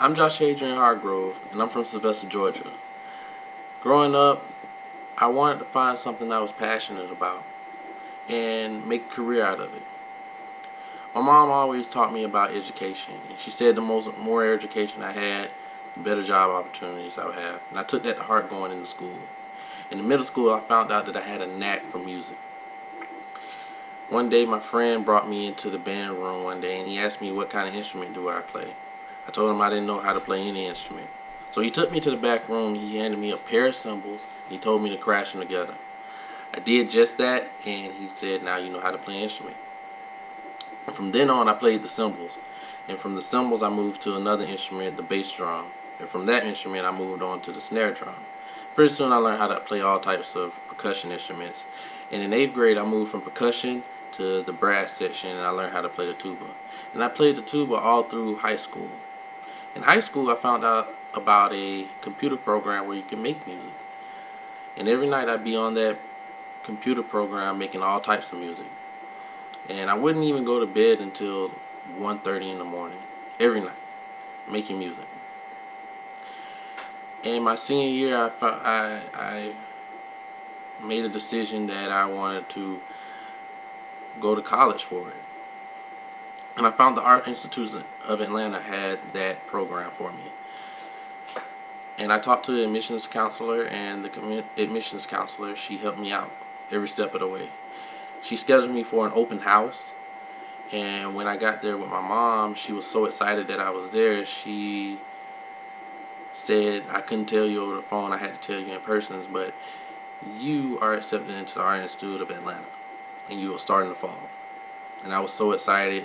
I'm Josh Adrian Hargrove, and I'm from Sylvester, Georgia. Growing up, I wanted to find something I was passionate about and make a career out of it. My mom always taught me about education, and she said the more education I had, the better job opportunities I would have. And I took that to heart going into school. In the middle school, I found out that I had a knack for music. One day, my friend brought me into the band room one day, and he asked me what kind of instrument do I play. I told him I didn't know how to play any instrument. So he took me to the back room, he handed me a pair of cymbals, and he told me to crash them together. I did just that, and he said, now you know how to play an instrument. And from then on, I played the cymbals. And from the cymbals, I moved to another instrument, the bass drum. And from that instrument, I moved on to the snare drum. Pretty soon, I learned how to play all types of percussion instruments. And in 8th grade, I moved from percussion to the brass section, and I learned how to play the tuba. And I played the tuba all through high school. In high school, I found out about a computer program where you can make music. And every night I'd be on that computer program making all types of music. And I wouldn't even go to bed until 1:30 in the morning, every night, making music. And my senior year, I made a decision that I wanted to go to college for it. And I found the Art Institute of Atlanta had that program for me. And I talked to the admissions counselor, and the admissions counselor, she helped me out every step of the way. She scheduled me for an open house, and when I got there with my mom, she was so excited that I was there. She said, I couldn't tell you over the phone, I had to tell you in person, but you are accepted into the Art Institute of Atlanta, and you will start in the fall. And I was so excited.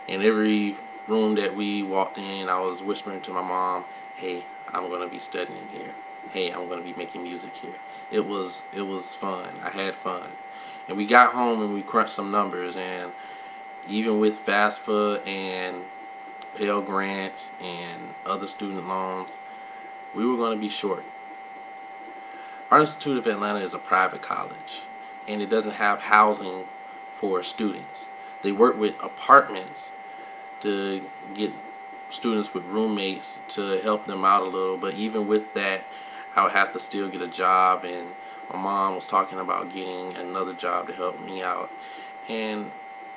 In every room that we walked in, I was whispering to my mom, hey, I'm going to be studying here. Hey, I'm going to be making music here. It was fun. I had fun. And we got home and we crunched some numbers, and even with FAFSA and Pell Grants and other student loans, we were going to be short. Art Institute of Atlanta is a private college, and it doesn't have housing for students. They work with apartments to get students with roommates to help them out a little, but even with that, I would have to still get a job, and my mom was talking about getting another job to help me out. And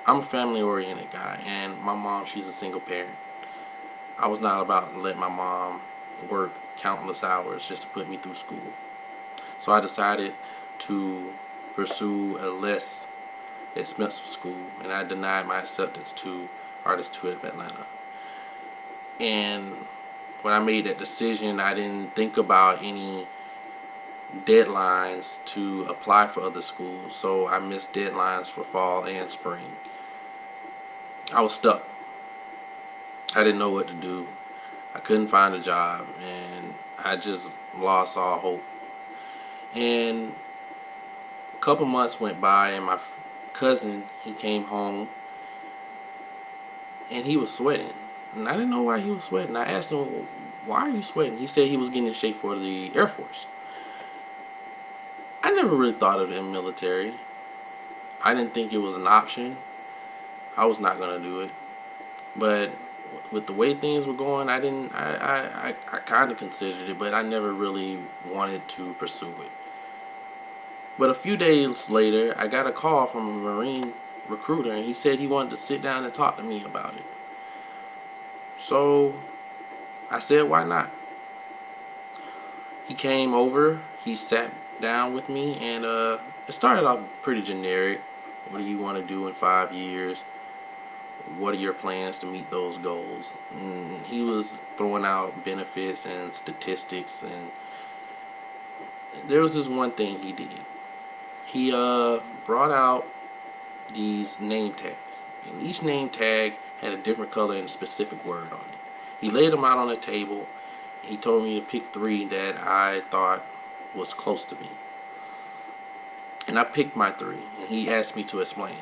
I'm a family-oriented guy, and my mom, she's a single parent. I was not about to let my mom work countless hours just to put me through school. So I decided to pursue a less expensive school, and I denied my acceptance to Art Institute of Atlanta. And when I made that decision, I didn't think about any deadlines to apply for other schools, so I missed deadlines for fall and spring. I was stuck. I didn't know what to do. I couldn't find a job, and I just lost all hope. And a couple months went by, and my cousin, he came home, and he was sweating. And I didn't know why he was sweating. I asked him, why are you sweating? He said he was getting in shape for the Air Force. I never really thought of him military. I didn't think it was an option. I was not going to do it. But with the way things were going, I kind of considered it, but I never really wanted to pursue it. But a few days later, I got a call from a Marine recruiter, and he said he wanted to sit down and talk to me about it. So I said, why not? He came over, he sat down with me, and it started off pretty generic. What do you want to do in 5 years? What are your plans to meet those goals? And he was throwing out benefits and statistics, and there was this one thing he did. He brought out these name tags, and each name tag had a different color and a specific word on it. He laid them out on the table. He told me to pick 3 that I thought was close to me. And I picked my 3, and he asked me to explain.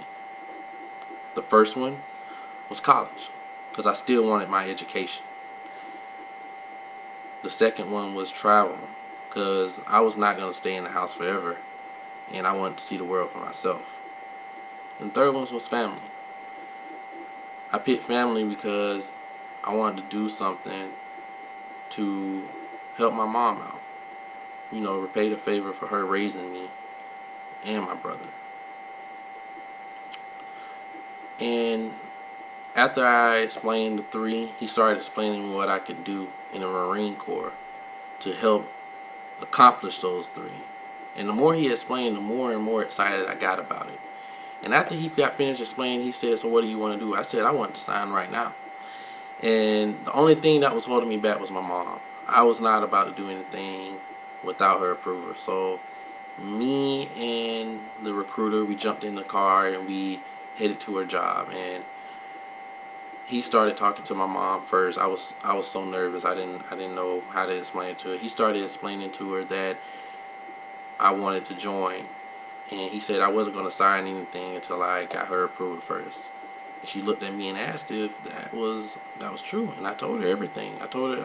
The first one was college, because I still wanted my education. The second one was travel, because I was not going to stay in the house forever, and I wanted to see the world for myself. And the third one was family. I picked family because I wanted to do something to help my mom out. You know, repay the favor for her raising me and my brother. And after I explained the three, he started explaining what I could do in the Marine Corps to help accomplish those three. And the more he explained, the more and more excited I got about it. And after he got finished explaining, he said, "So what do you want to do?" I said, "I want to sign right now." And the only thing that was holding me back was my mom. I was not about to do anything without her approval. So me and the recruiter, we jumped in the car and we headed to her job. And he started talking to my mom first. I was so nervous. I didn't know how to explain it to her. He started explaining to her that I wanted to join, and he said I wasn't going to sign anything until I got her approval first. And she looked at me and asked if that was true, and I told her everything. I told her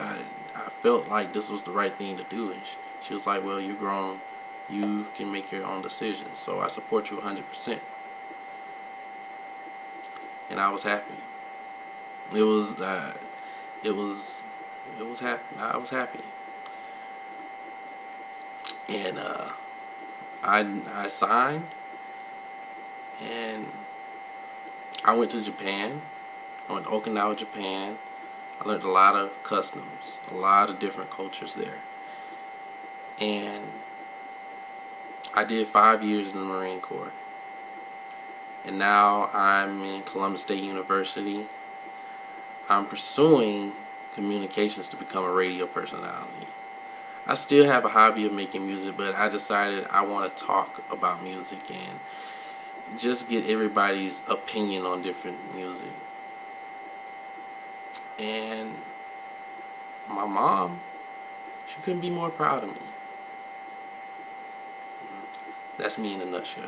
I felt like this was the right thing to do, and she was like, "Well, you're grown. You can make your own decisions. So I support you 100%." And I was happy. It was happy. I was happy, and I signed, and I went to Japan. I went to Okinawa, Japan. I learned a lot of customs, a lot of different cultures there, and I did 5 years in the Marine Corps. And now I'm in Columbus State University. I'm pursuing communications to become a radio personality. I still have a hobby of making music, but I decided I want to talk about music and just get everybody's opinion on different music. And my mom, she couldn't be more proud of me. That's me in a nutshell.